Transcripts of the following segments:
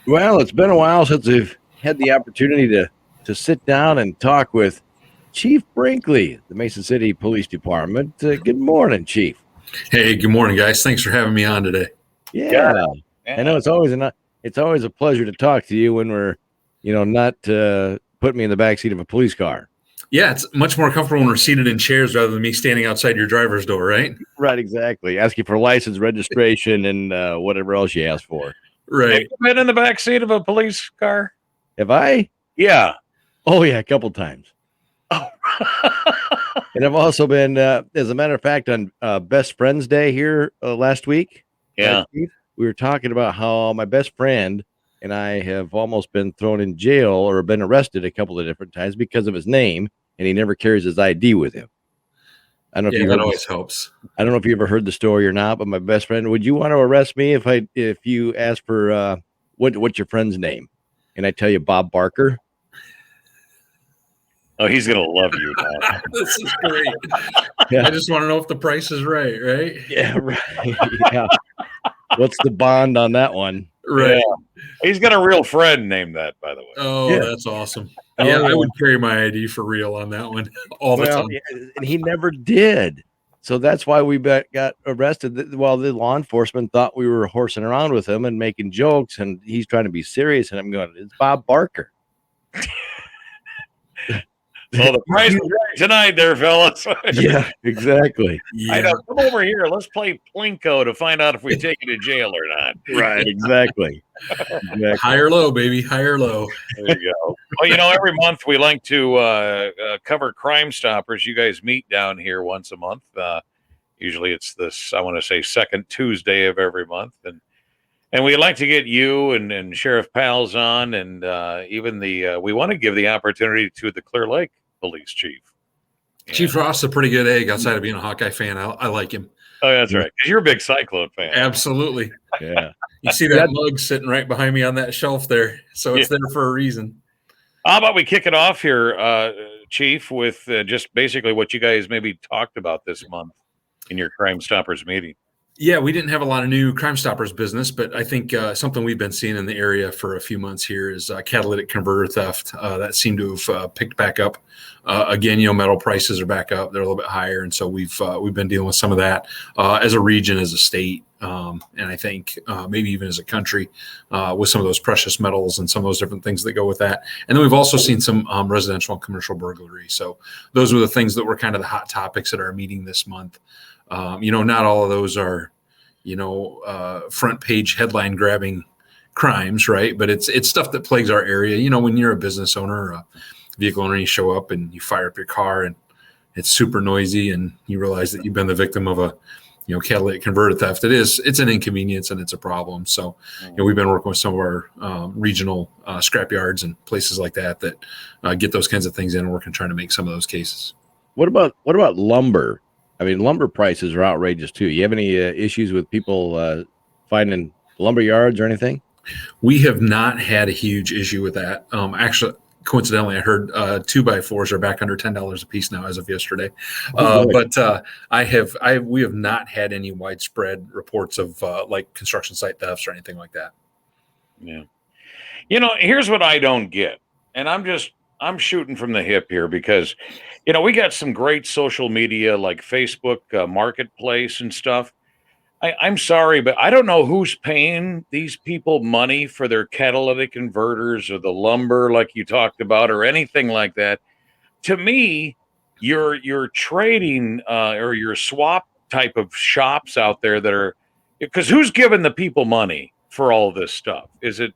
Well, it's been a while since we've had the opportunity to sit down and talk with Chief Brinkley, the Mason City Police Department. Good morning, Chief. Hey, good morning, guys. Thanks for having me on today. Yeah, I know it's always a pleasure to talk to you when we're, not putting me in the backseat of a police car. Yeah, it's much more comfortable when we're seated in chairs rather than me standing outside your driver's door, right? Right, exactly. Ask you for license, registration, and whatever else you ask for. Right. Have you been in the back seat of a police car? Have I? Yeah. Oh yeah, a couple times. Oh. And I've also been, as a matter of fact, on Best Friends Day here last week. Yeah. We were talking about how my best friend and I have almost been thrown in jail or been arrested a couple of different times because of his name, and he never carries his ID with him. I don't know if that always helps. I don't know if you ever heard the story or not, but my best friend, would you want to arrest me if you ask for what's your friend's name? And I tell you Bob Barker. Oh, he's gonna love you now. This is great. Yeah. I just want to know if the price is right? Yeah, right. Yeah. What's the bond on that one? Right. Yeah. He's got a real friend named that, by the way. Oh, Yeah. That's awesome. Oh, Yeah, yeah. I would carry my ID for real on that one all the time. Yeah, and he never did. So that's why we got arrested. While the law enforcement thought we were horsing around with him and making jokes, and he's trying to be serious. And I'm going, it's Bob Barker. Well, the price is right tonight, there, fellas. Yeah, exactly. I know. Come over here. Let's play Plinko to find out if we take you to jail or not. Right, exactly. High or low, baby. High or low. There you go. Well, every month we like to cover Crimestoppers. You guys meet down here once a month. Usually it's this, I want to say, second Tuesday of every month. And we like to get you and Sheriff Pals on, and even we want to give the opportunity to the Clear Lake Police Chief. Yeah. Chief Ross is a pretty good egg outside of being a Hawkeye fan. I like him. Oh, that's right. Because you're a big Cyclone fan. Absolutely. Yeah. You see that mug sitting right behind me on that shelf there. So it's there for a reason. How about we kick it off here, Chief, with just basically what you guys maybe talked about this month in your Crimestoppers meeting? Yeah, we didn't have a lot of new Crimestoppers business, but I think something we've been seeing in the area for a few months here is catalytic converter theft. That seemed to have picked back up. Again, metal prices are back up; they're a little bit higher, and so we've been dealing with some of that as a region, as a state, and I think maybe even as a country with some of those precious metals and some of those different things that go with that. And then we've also seen some residential and commercial burglary. So those were the things that were kind of the hot topics at our meeting this month. Not all of those are, front page headline grabbing crimes, right? But it's stuff that plagues our area. When you're a business owner or a vehicle owner, you show up and you fire up your car and it's super noisy and you realize that you've been the victim of a, catalytic converter theft. It's an inconvenience and it's a problem. So, we've been working with some of our regional scrap yards and places like that get those kinds of things in and working trying to make some of those cases. What about lumber? I mean, lumber prices are outrageous too. You have any issues with people finding lumber yards or anything? We have not had a huge issue with that. Actually, coincidentally, I heard 2x4s are back under $10 a piece now as of yesterday. But we have not had any widespread reports of like construction site thefts or anything like that. Yeah. Here's what I don't get, and I'm shooting from the hip here because, we got some great social media like Facebook Marketplace and stuff. I'm sorry, but I don't know who's paying these people money for their catalytic converters or the lumber like you talked about or anything like that. To me, you're trading or your swap type of shops out there that are, because who's giving the people money for all this stuff? Is it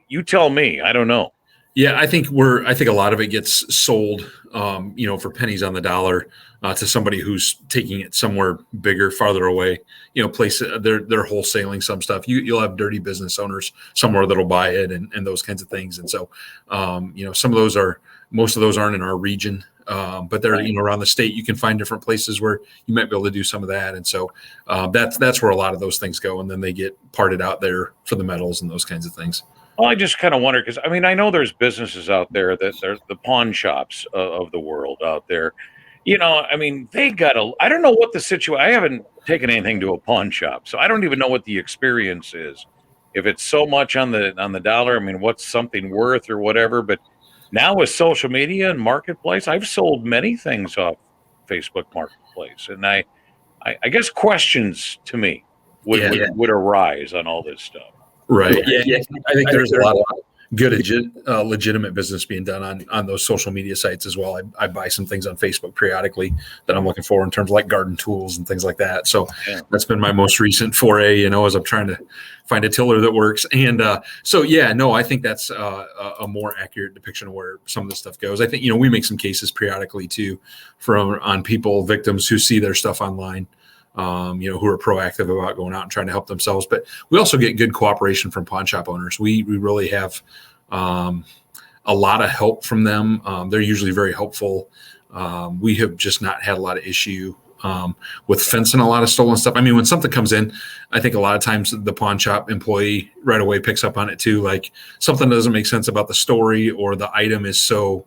you tell me? I don't know. Yeah, I think a lot of it gets sold, for pennies on the dollar to somebody who's taking it somewhere bigger, farther away. Place they're wholesaling some stuff. You'll have dirty business owners somewhere that'll buy it and those kinds of things. And so, most of those aren't in our region, but they're around the state. You can find different places where you might be able to do some of that. And so that's where a lot of those things go, and then they get parted out there for the metals and those kinds of things. Well, I just kind of wonder because I know there's businesses out there that they're the pawn shops of the world out there. They got I don't know what the situation. I haven't taken anything to a pawn shop, so I don't even know what the experience is. if it's so much on the dollar, I mean, what's something worth or whatever. But now with social media and marketplace, I've sold many things off Facebook Marketplace, and I guess questions to me would arise on all this stuff. Right. Yeah. I think there's a lot of good legitimate business being done on those social media sites as well. I buy some things on Facebook periodically that I'm looking for in terms of like garden tools and things like that. So that's been my most recent foray, as I'm trying to find a tiller that works. And I think that's a more accurate depiction of where some of this stuff goes. I think, we make some cases periodically too on victims who see their stuff online. Who are proactive about going out and trying to help themselves. But we also get good cooperation from pawn shop owners. We really have a lot of help from them. They're usually very helpful. We have just not had a lot of issue with fencing a lot of stolen stuff. I mean, when something comes in, I think a lot of times the pawn shop employee right away picks up on it too. Like something doesn't make sense about the story or the item is so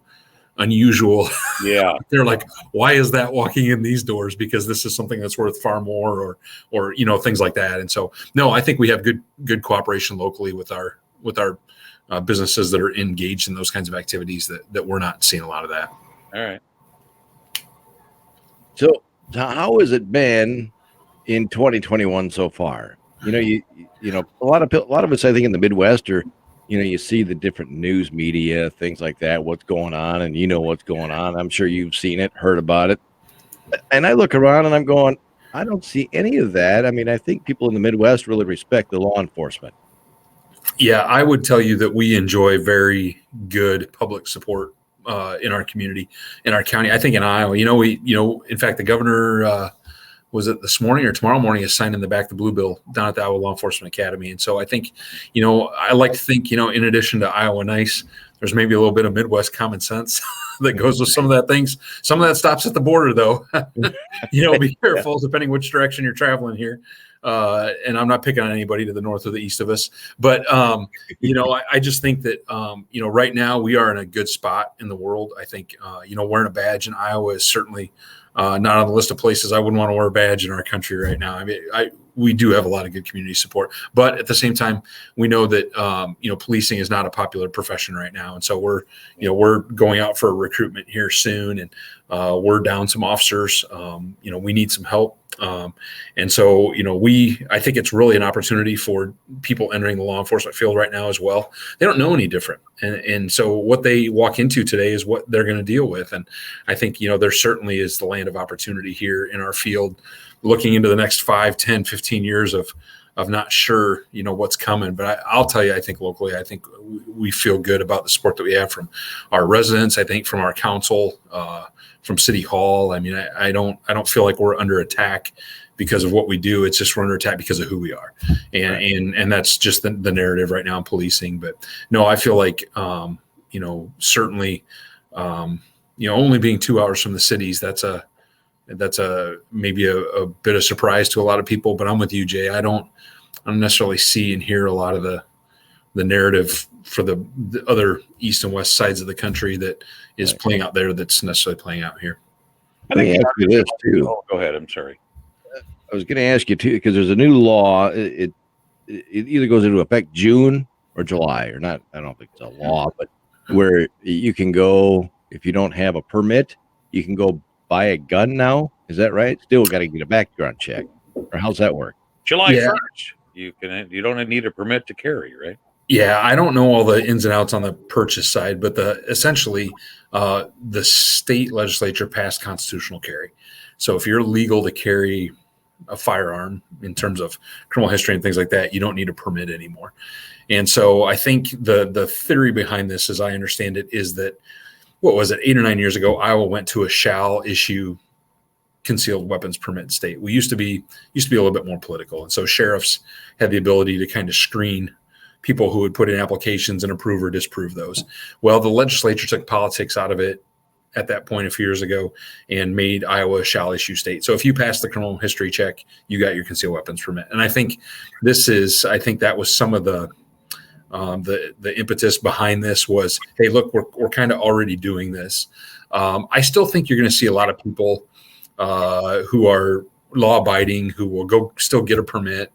unusual. Yeah. They're like, why is that walking in these doors? Because this is something that's worth far more or things like that. And so, no, I think we have good cooperation locally with our businesses that are engaged in those kinds of activities that we're not seeing a lot of that. All right. So how has it been in 2021 so far? A lot of us, I think in the Midwest are, you see the different news media, things like that, what's going on, and what's going on. I'm sure you've seen it, heard about it. And I look around and I'm going, I don't see any of that. I mean, I think people in the Midwest really respect the law enforcement. Yeah, I would tell you that we enjoy very good public support in our community, in our county. I think in Iowa, in fact, the governor, was it this morning or tomorrow morning, is signing the back the blue bill down at the Iowa Law Enforcement Academy. And so I think, I like to think, in addition to Iowa nice, there's maybe a little bit of Midwest common sense that goes with some of that things. Some of that stops at the border though. Be careful depending which direction you're traveling here. And I'm not picking on anybody to the north or the east of us, but I just think that, right now we are in a good spot in the world. I think, wearing a badge in Iowa is certainly not on the list of places I wouldn't want to wear a badge in our country right now. I mean, we do have a lot of good community support, but at the same time, we know that policing is not a popular profession right now, and so we're going out for a recruitment here soon, and we're down some officers. We need some help, and so I think it's really an opportunity for people entering the law enforcement field right now as well. They don't know any different, and so what they walk into today is what they're going to deal with, and I think there certainly is the land of opportunity here in our field. Looking into the next 5, 10, 15 years of not sure, what's coming. But I'll tell you, I think locally, I think we feel good about the support that we have from our residents. I think from our council, from City Hall. I mean, I don't feel like we're under attack because of what we do. It's just we're under attack because of who we are. And that's just the narrative right now in policing. But no, I feel like, certainly, only being 2 hours from the cities, that's maybe a bit of surprise to a lot of people, but I'm with you, Jay. I don't necessarily see and hear a lot of the narrative for the other east and west sides of the country that is playing out there that's necessarily playing out here. I think ask you this too. Oh, go ahead. I'm sorry. I was going to ask you too, because there's a new law. It either goes into effect June or July, or not. I don't think it's a law, but where you can go, if you don't have a permit, you can go buy a gun now. Is that right? Still got to get a background check, or how's that work? July 1st. You don't need a permit to carry, right? Yeah, I don't know all the ins and outs on the purchase side, but essentially the state legislature passed constitutional carry. So if you're legal to carry a firearm in terms of criminal history and things like that, you don't need a permit anymore. And so I think the theory behind this, as I understand it, is that, what was it, 8 or 9 years ago, Iowa went to a shall issue concealed weapons permit state. We used to be a little bit more political. And so sheriffs had the ability to kind of screen people who would put in applications and approve or disapprove those. Well, the legislature took politics out of it at that point a few years ago and made Iowa a shall issue state. So if you pass the criminal history check, you got your concealed weapons permit. And I think that was some of the impetus behind this was, hey, look, we're kind of already doing this. I still think you're going to see a lot of people who are law abiding, who will go still get a permit.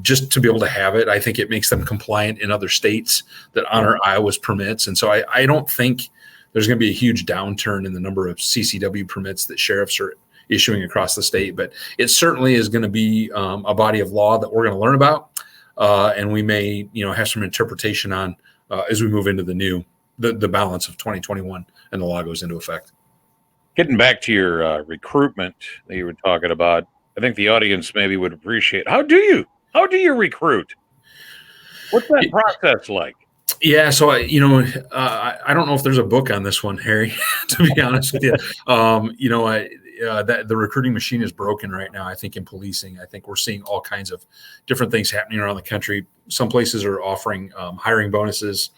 just to be able to have it. I think it makes them compliant in other states that honor Iowa's permits. And so I don't think there's going to be a huge downturn in the number of CCW permits that sheriffs are issuing across the state, but it certainly is going to be a body of law that we're going to learn about. And we may, have some interpretation on as we move into the balance of 2021 and the law goes into effect. Getting back to your recruitment that you were talking about, I think the audience maybe would appreciate. How do you recruit? What's that process like? Yeah, so I don't know if there's a book on this one, Harry. To be honest with you, that the recruiting machine is broken right now. I think in policing, I think we're seeing all kinds of different things happening around the country. Some places are offering hiring bonuses.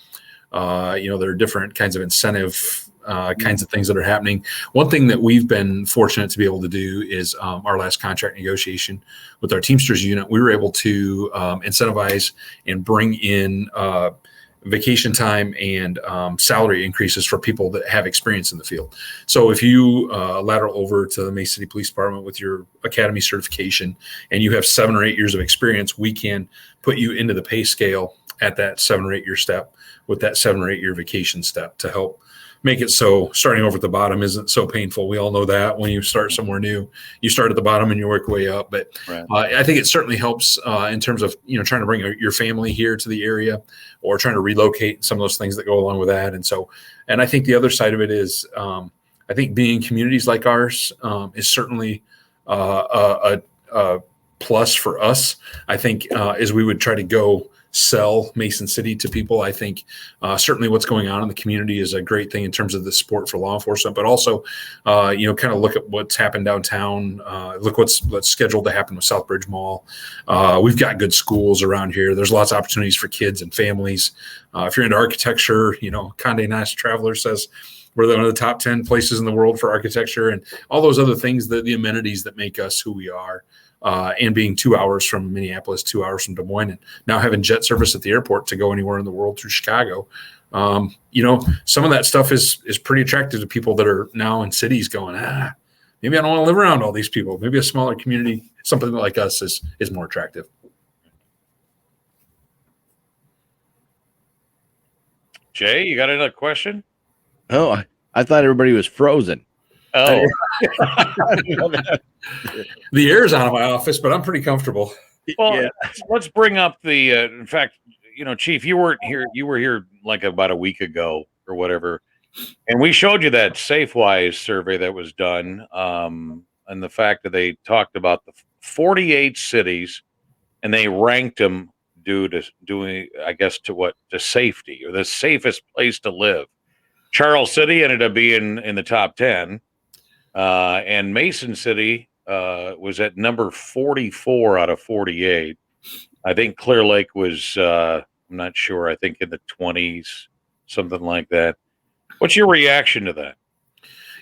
There are different kinds of incentive kinds of things that are happening. One thing that we've been fortunate to be able to do is our last contract negotiation with our Teamsters unit, we were able to incentivize and bring in vacation time and salary increases for people that have experience in the field. So if you lateral over to the Mason City Police Department with your academy certification and you have 7 or 8 years of experience, we can put you into the pay scale at that 7 or 8 year step with that 7 or 8 year vacation step to help make it so starting over at the bottom isn't so painful. We all know that when you start somewhere new, you start at the bottom and you work way up. But I think it certainly helps in terms of trying to bring your family here to the area or trying to relocate, some of those things that go along with that. And I think the other side of it is I think being in communities like ours is certainly a plus for us. I think as we would try to go sell Mason City to people, I think certainly what's going on in the community is a great thing in terms of the support for law enforcement, but also kind of look at what's happened downtown, look what's scheduled to happen with Southbridge Mall. We've got good schools around here. There's lots of opportunities for kids and families. If you're into architecture, Condé Nast Traveler says we're one of the top 10 places in the world for architecture and all those other things, the amenities that make us who we are. And being 2 hours from Minneapolis, 2 hours from Des Moines, and now having jet service at the airport to go anywhere in the world through Chicago. Some of that stuff is pretty attractive to people that are now in cities going, maybe I don't want to live around all these people. Maybe a smaller community, something like us is more attractive. Jay, you got another question? Oh, I thought everybody was frozen. Oh, the air's out of my office, but I'm pretty comfortable. Well, let's bring up the. In fact, Chief, you weren't here. You were here like about a week ago or whatever, and we showed you that SafeWise survey that was done, and the fact that they talked about the 48 cities, and they ranked them due to safety or the safest place to live. Charles City ended up being in the top 10. And Mason City was at number 44 out of 48. I think Clear Lake was, I'm not sure, I think in the 20s, something like that. What's your reaction to that?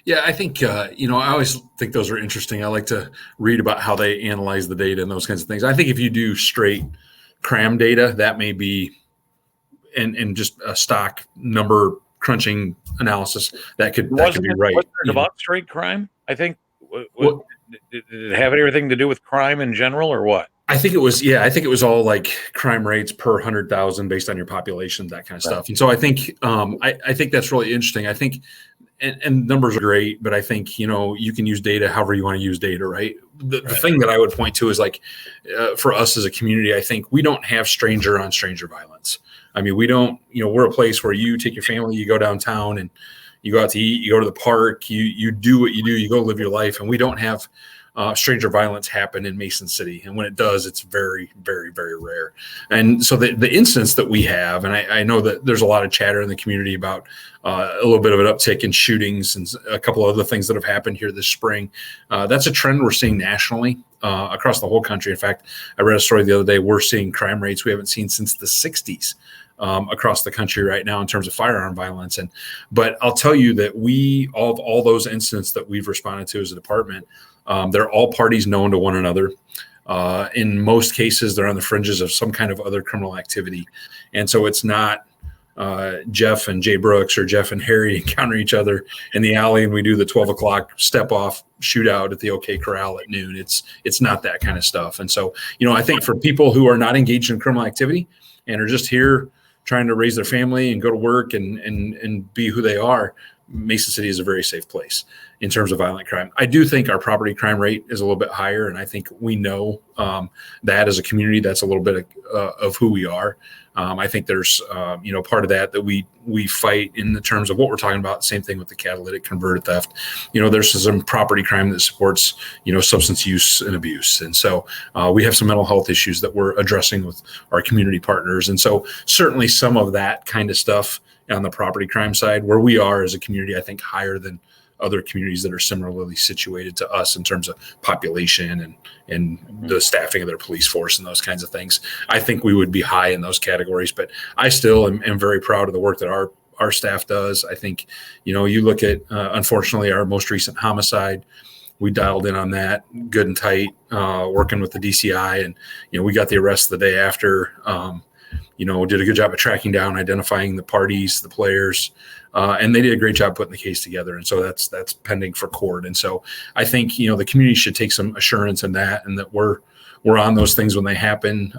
Yeah, I think, I always think those are interesting. I like to read about how they analyze the data and those kinds of things. I think if you do straight cram data, that may be, and just a stock number crunching analysis, that could be right. Wasn't it about straight crime? I think. Did it have everything to do with crime in general, or what? I think it was. Yeah, I think it was all like crime rates per 100,000 based on your population, that kind of stuff. And so I think, I think that's really interesting. I think, and numbers are great, but I think you can use data however you want to use data, right? The thing that I would point to is like, for us as a community, I think we don't have stranger on stranger violence. I mean, we don't, we're a place where you take your family, you go downtown and you go out to eat, you go to the park, you do what you do, you go live your life. And we don't have stranger violence happen in Mason City. And when it does, it's very, very, very rare. And so the instance that we have, and I know that there's a lot of chatter in the community about a little bit of an uptick in shootings and a couple of other things that have happened here this spring. That's a trend we're seeing nationally across the whole country. In fact, I read a story the other day, we're seeing crime rates we haven't seen since the 60s. Across the country right now in terms of firearm violence. But I'll tell you that of all those incidents that we've responded to as a department, they're all parties known to one another. In most cases, they're on the fringes of some kind of other criminal activity. And so it's not Jeff and Jay Brooks or Jeff and Harry encounter each other in the alley and we do the 12 o'clock step off shootout at the OK Corral at noon. It's not that kind of stuff. And so, I think for people who are not engaged in criminal activity and are just here trying to raise their family and go to work and be who they are, Mason City is a very safe place in terms of violent crime. I do think our property crime rate is a little bit higher, and I think we know that as a community, that's a little bit of who we are. I think there's, part of that we fight in the terms of what we're talking about. Same thing with the catalytic converter theft. There's some property crime that supports, substance use and abuse. And so we have some mental health issues that we're addressing with our community partners. And so certainly some of that kind of stuff on the property crime side, where we are as a community, I think higher than other communities that are similarly situated to us in terms of population and the staffing of their police force and those kinds of things. I think we would be high in those categories, but I still am very proud of the work that our staff does. I think, you look at, unfortunately, our most recent homicide, we dialed in on that good and tight, working with the DCI, and, we got the arrest the day after, did a good job of tracking down, identifying the parties, the players, and they did a great job putting the case together. And so that's pending for court. And so I think, the community should take some assurance in that, and that we're on those things when they happen.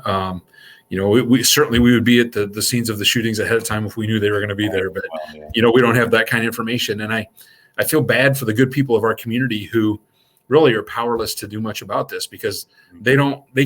We certainly would be at the scenes of the shootings ahead of time if we knew they were going to be there, but we don't have that kind of information. And I feel bad for the good people of our community who really are powerless to do much about this, because they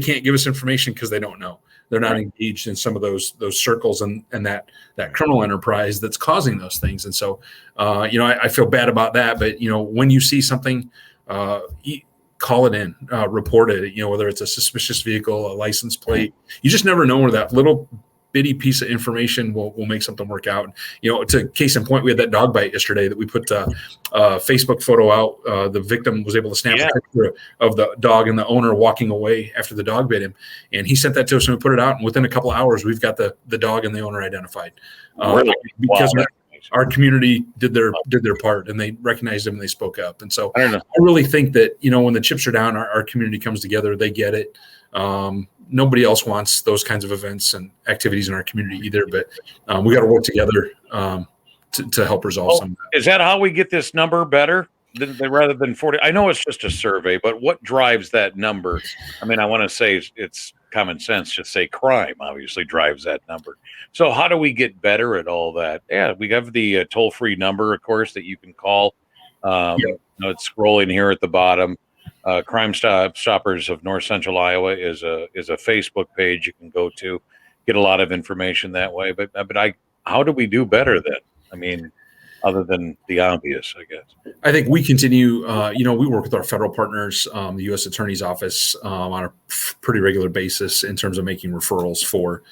can't give us information because they don't know. They're not engaged in some of those circles and that criminal enterprise that's causing those things. And so, I feel bad about that. But, when you see something, call it in, report it, whether it's a suspicious vehicle, a license plate, you just never know where that little bitty piece of information will make something work out. To case in point, we had that dog bite yesterday that we put a Facebook photo out. The victim was able to snap a picture of the dog and the owner walking away after the dog bit him. And he sent that to us and we put it out. And within a couple of hours, we've got the dog and the owner identified. Because our community did their part, and they recognized him and they spoke up. And so I really think that, when the chips are down, our community comes together, they get it. Nobody else wants those kinds of events and activities in our community either, but we got to work together to help resolve some of that. Is that how we get this number better rather than 40? I know it's just a survey, but what drives that number? I mean, I want to say it's common sense. Just say crime obviously drives that number. So how do we get better at all that? Yeah, we have the toll-free number, of course, that you can call. It's scrolling here at the bottom. Crimestoppers of North Central Iowa is a Facebook page you can go to, get a lot of information that way. But how do we do better then? I mean, other than the obvious, I guess. I think we continue. We work with our federal partners, the U.S. Attorney's Office, on a pretty regular basis in terms of making referrals for,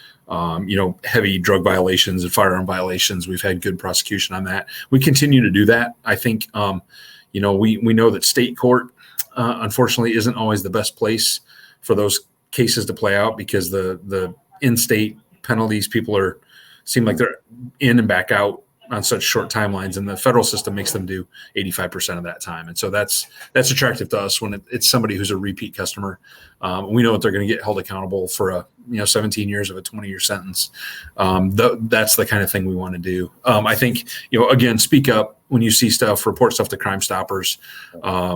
heavy drug violations and firearm violations. We've had good prosecution on that. We continue to do that. I think, we know that state court, unfortunately, isn't always the best place for those cases to play out, because the in-state penalties, people seem like they're in and back out on such short timelines, and the federal system makes them do 85% of that time. And so that's attractive to us when it's somebody who's a repeat customer. We know that they're going to get held accountable for 17 years of a 20-year sentence. That's the kind of thing we want to do. I think, again, speak up when you see stuff, report stuff to Crimestoppers.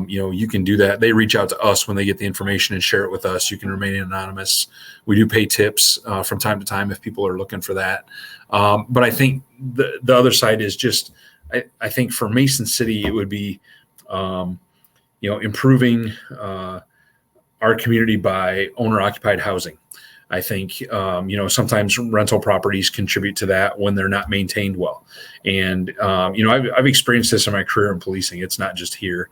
You can do that. They reach out to us when they get the information and share it with us. You can remain anonymous. We do pay tips from time to time if people are looking for that. But I think the other side is just, I think for Mason City, it would be, improving our community by owner-occupied housing. I think, sometimes rental properties contribute to that when they're not maintained well. And, I've experienced this in my career in policing. It's not just here.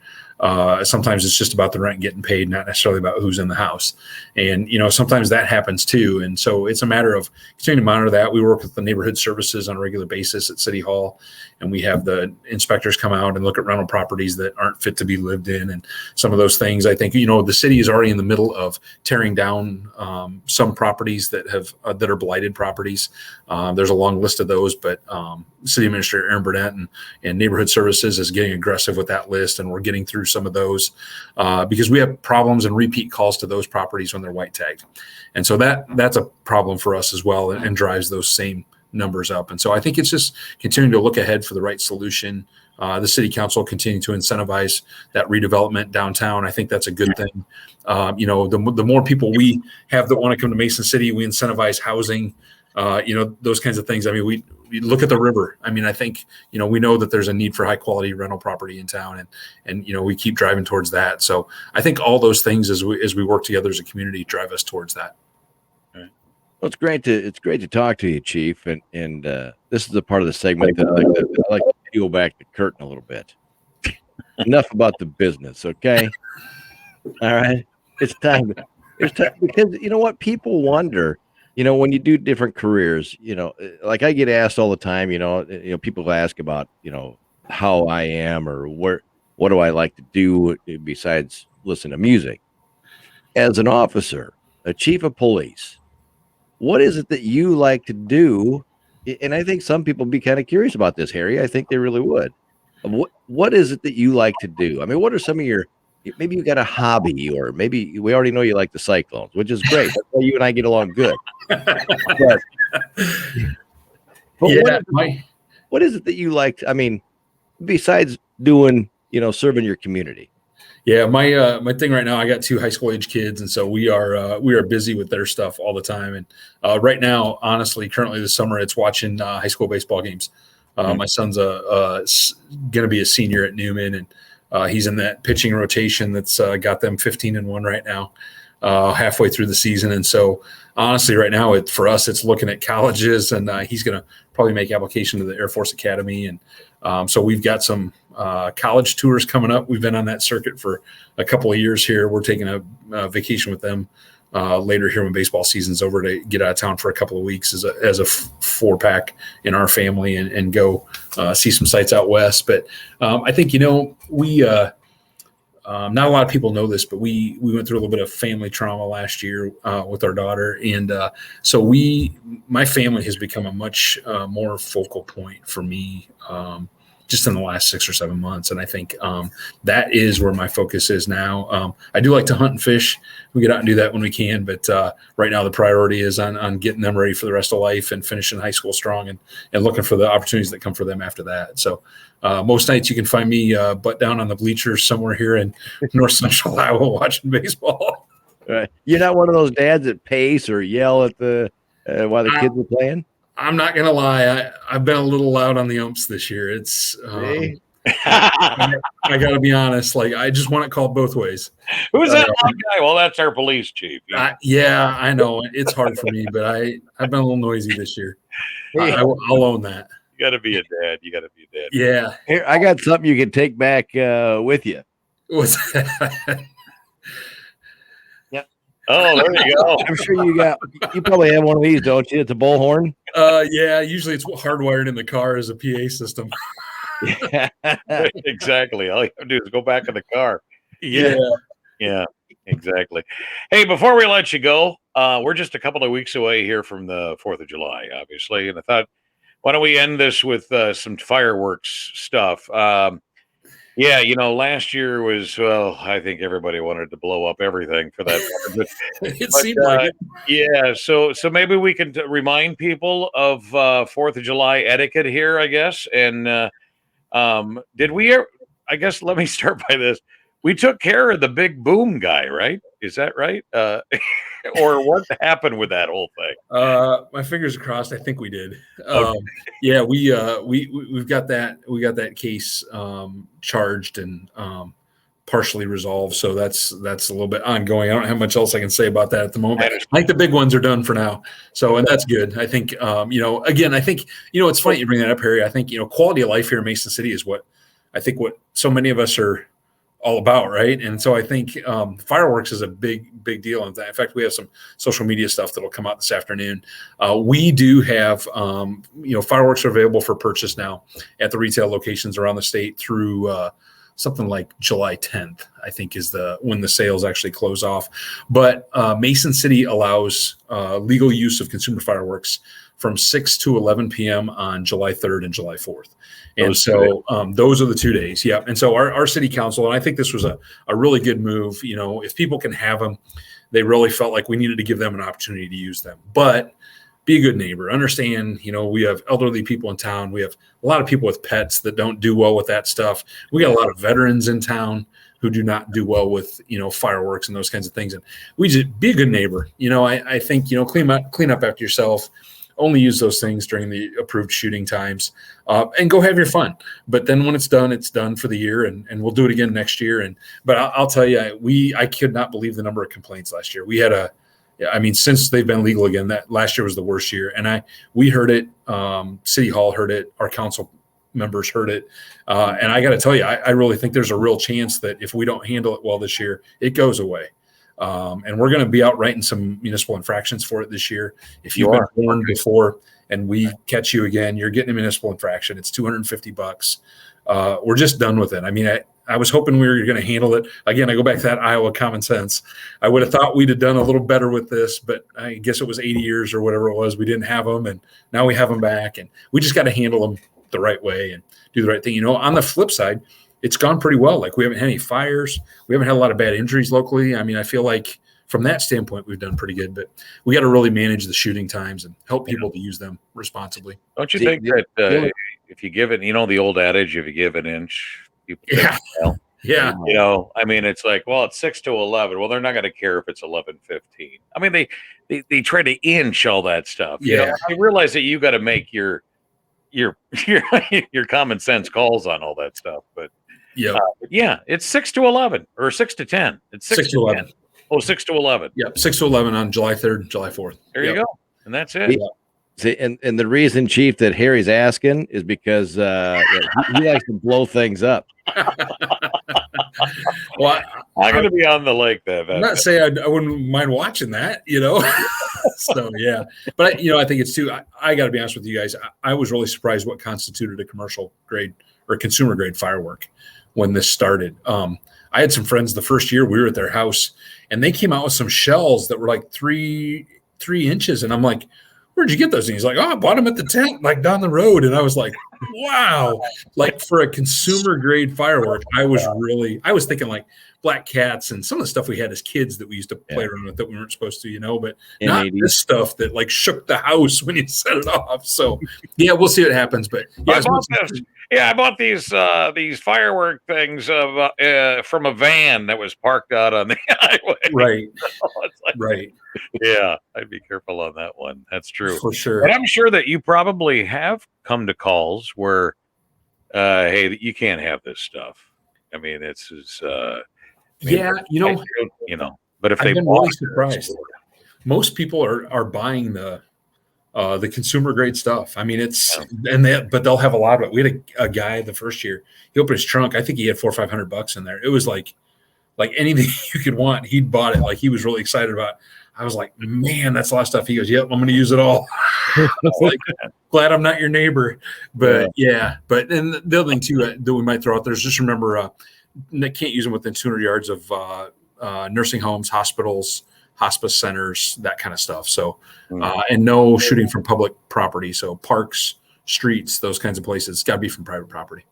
Sometimes it's just about the rent getting paid, not necessarily about who's in the house. And, sometimes that happens too. And so it's a matter of continuing to monitor that. We work with the neighborhood services on a regular basis at City Hall, and we have the inspectors come out and look at rental properties that aren't fit to be lived in and some of those things. I think, the city is already in the middle of tearing down some properties that are blighted properties. There's a long list of those, but City Administrator Aaron Burnett and Neighborhood Services is getting aggressive with that list, and we're getting through some of those because we have problems and repeat calls to those properties when they're white tagged. And so that's a problem for us as well, and drives those same numbers up. And so I think it's just continuing to look ahead for the right solution. The city council continue to incentivize that redevelopment downtown. I think that's a good thing. The more people we have that want to come to Mason City, we incentivize housing, those kinds of things. I mean, we look at the river. I mean, I think, we know that there's a need for high quality rental property in town, and we keep driving towards that. So I think all those things as we work together as a community drive us towards that. Well, it's great to talk to you, Chief. And this is the part of the segment that I like to peel back the curtain a little bit. Enough about the business, okay? All right. It's time because you know what? People wonder, when you do different careers, like I get asked all the time, people ask about, how I am or what do I like to do besides listen to music. As an officer, a chief of police, what is it that you like to do? And I think some people would be kind of curious about this, Harry. I think they really would. What is it that you like to do? I mean, what are some of maybe you got a hobby, or maybe we already know you like the Cyclones, which is great. That's why you and I get along good. But yeah, what is it that you like? I mean, besides doing, serving your community. Yeah, my thing right now, I got 2 high school age kids, and so we are busy with their stuff all the time. And right now, honestly, currently this summer, it's watching high school baseball games. My son's going to be a senior at Newman, and he's in that pitching rotation that's got them 15-1 right now, halfway through the season. And so, honestly, right now, for us, it's looking at colleges, and he's going to probably make application to the Air Force Academy. And so we've got some college tours coming up. We've been on that circuit for a couple of years here. We're taking a vacation with them later here when baseball season's over to get out of town for a couple of weeks as a 4-pack in our family and go see some sites out west. But I think, we not a lot of people know this, but we went through a little bit of family trauma last year with our daughter. And so my family has become a much more focal point for me just in the last 6 or 7 months. And I think that is where my focus is now. I do like to hunt and fish. We get out and do that when we can. But right now the priority is on getting them ready for the rest of life and finishing high school strong and looking for the opportunities that come for them after that. So most nights you can find me butt down on the bleachers somewhere here in North Central Iowa watching baseball. Right. You're not one of those dads that pace or yell at while the kids are playing? I'm not going to lie. I've been a little loud on the umps this year. It's I got to be honest. Like, I just want it called both ways. Who's that guy? Well, that's our police chief. Yeah, I know. It's hard for me, but I've been a little noisy this year. I'll own that. You got to be a dad. Yeah. Here, I got something you can take back with you. What's that? Oh, there you go. I'm sure you probably have one of these, don't you? It's a bullhorn. Yeah, usually it's hardwired in the car as a PA system. Yeah. Exactly. All you have to do is go back in the car. Yeah, exactly. Hey, before we let you go, we're just a couple of weeks away here from the 4th of July, obviously. And I thought, why don't we end this with some fireworks stuff? Last year was, I think everybody wanted to blow up everything for that. It seemed like it. Yeah, so maybe we can remind people of 4th of July etiquette here, I guess. And did we ever, I guess, let me start by this. We took care of the big boom guy, right? Is that right? Or what happened with that whole thing? My fingers are crossed. I think we did. Okay. Yeah, we've got that. We got that case charged and partially resolved. So that's a little bit ongoing. I don't have much else I can say about that at the moment. I think the big ones are done for now. So, and that's good. I think, again, I think, it's funny you bring that up, Harry. I think, quality of life here in Mason City is what so many of us are all about, right? And so I think fireworks is a big deal. In fact, we have some social media stuff that'll come out this afternoon. We do have, fireworks are available for purchase now at the retail locations around the state through something like July 10th, I think is when the sales actually close off. But Mason City allows legal use of consumer fireworks from 6 to 11 p.m. on July 3rd and July 4th. And so those are the 2 days. Yeah. And so our city council, and I think this was a really good move. If people can have them, they really felt like we needed to give them an opportunity to use them. But be a good neighbor. Understand, we have elderly people in town. We have a lot of people with pets that don't do well with that stuff. We got a lot of veterans in town who do not do well with, fireworks and those kinds of things. And we just be a good neighbor. I think, clean up after yourself. Only use those things during the approved shooting times, and go have your fun. But then when it's done for the year, and we'll do it again next year. But I'll tell you, I could not believe the number of complaints last year. We had since they've been legal again, that last year was the worst year. And we heard it, City Hall heard it, our council members heard it. And I got to tell you, I really think there's a real chance that if we don't handle it well this year, it goes away. And we're going to be out writing some municipal infractions for it this year. If you've been warned before and we catch you again, you're getting a municipal infraction. It's $250. We're just done with it. I was hoping we were going to handle it. Again, I go back to that Iowa common sense. I would have thought we'd have done a little better with this, but I guess it was 80 years or whatever it was. We didn't have them, and now we have them back, and we just got to handle them the right way and do the right thing. On the flip side, it's gone pretty well. Like, we haven't had any fires. We haven't had a lot of bad injuries locally. I feel like from that standpoint, we've done pretty good, but we got to really manage the shooting times and help people to use them responsibly. Don't you think that if you give it, the old adage, if you give an inch, people take a mile? Yeah. It's like, well, it's 6 to 11. Well, they're not going to care if it's 11:15. They try to inch all that stuff. Yeah. I realize that you got to make your common sense calls on all that stuff, but it's 6 to 11 or 6 to 10. It's 6 to 11. 10. Oh, 6 to 11. Yep. 6 to 11 on July 3rd, July 4th. There you go. And that's it. Yeah. See, and the reason, Chief, that Harry's asking is because he likes to blow things up. Well, I'm going to be on the lake then. I'm not saying I wouldn't mind watching that, So, yeah. But, I think it's too, I got to be honest with you guys. I was really surprised what constituted a commercial grade or consumer grade firework when this started. I had some friends the first year we were at their house, and they came out with some shells that were like three inches. And I'm like, where'd you get those? And he's like, I bought them at the tent, like down the road. And I was like, wow. Like, for a consumer grade firework, I was thinking like Black Cats and some of the stuff we had as kids that we used to play around with that we weren't supposed to, but not this stuff that like shook the house when you set it off. So yeah, we'll see what happens. But I bought these firework things from a van that was parked out on the highway. Right. Right. Yeah, I'd be careful on that one. That's true. For sure. And I'm sure that you probably have come to calls where, hey, you can't have this stuff. It's but if I've been really surprised. Most people are buying the consumer grade stuff. But they'll have a lot of it. We had a guy the first year, he opened his trunk. I think he had $400 or $500 in there. It was like anything you could want. He'd bought it. Like, he was really excited about it. I was like, man, that's a lot of stuff. He goes, yep, I'm going to use it all. I was like, glad I'm not your neighbor. But but then the other thing too that we might throw out there is just remember, they can't use them within 200 yards of nursing homes, hospitals, hospice centers, that kind of stuff. So, and no shooting from public property. So parks, streets, those kinds of places. It's got to be from private property.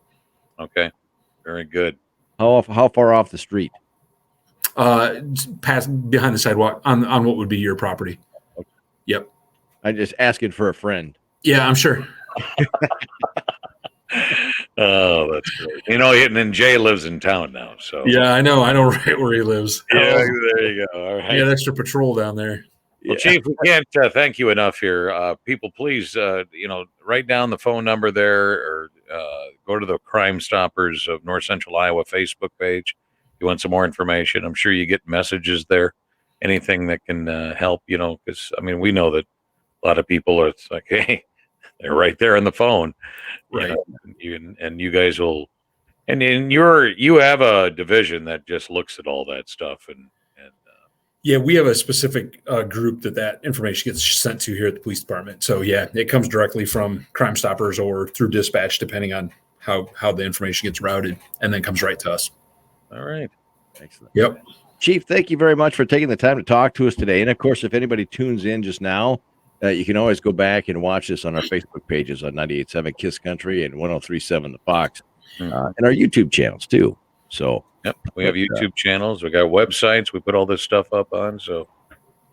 Okay. Very good. How far off the street? Past behind the sidewalk on what would be your property. Okay. Yep. I'm just asking for a friend. Yeah, I'm sure. Oh, that's great. And then Jay lives in town now. So yeah, I know right where he lives. Yeah, there you go. All right. He had extra patrol down there. Well, Chief, we can't thank you enough here. People, please, write down the phone number there, or go to the Crimestoppers of North Central Iowa Facebook page. If you want some more information, I'm sure you get messages there. Anything that can help, because we know that a lot of people are. It's like, hey, they're right there on the phone, right? And you guys will, and you have a division that just looks at all that stuff and. Yeah, we have a specific group that information gets sent to here at the police department. So yeah, it comes directly from Crimestoppers or through dispatch, depending on how the information gets routed, and then comes right to us. All right. Excellent. Yep. Chief, thank you very much for taking the time to talk to us today. And of course, if anybody tunes in just now, you can always go back and watch this on our Facebook pages on 98.7 Kiss Country and 103.7 The Fox, and our YouTube channels too. So yep, we have YouTube channels. We got websites. We put all this stuff up on. So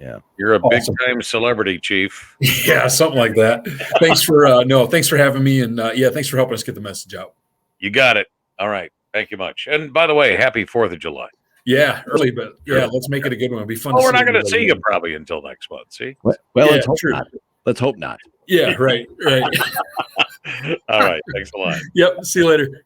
Yeah. You're a Awesome. big time celebrity, Chief. Yeah, something like that. Thanks for thanks for having me, and thanks for helping us get the message out. You got it. All right. Thank you much. And by the way, happy 4th of July. Yeah, early, but yeah, let's make it a good one. It'll be fun. Oh, to we're see not going to everybody see you again. probably until next month. See? Well, Yeah, let's hope true. not. Let's hope not. Yeah, right. All right. Thanks a lot. Yep. See you later.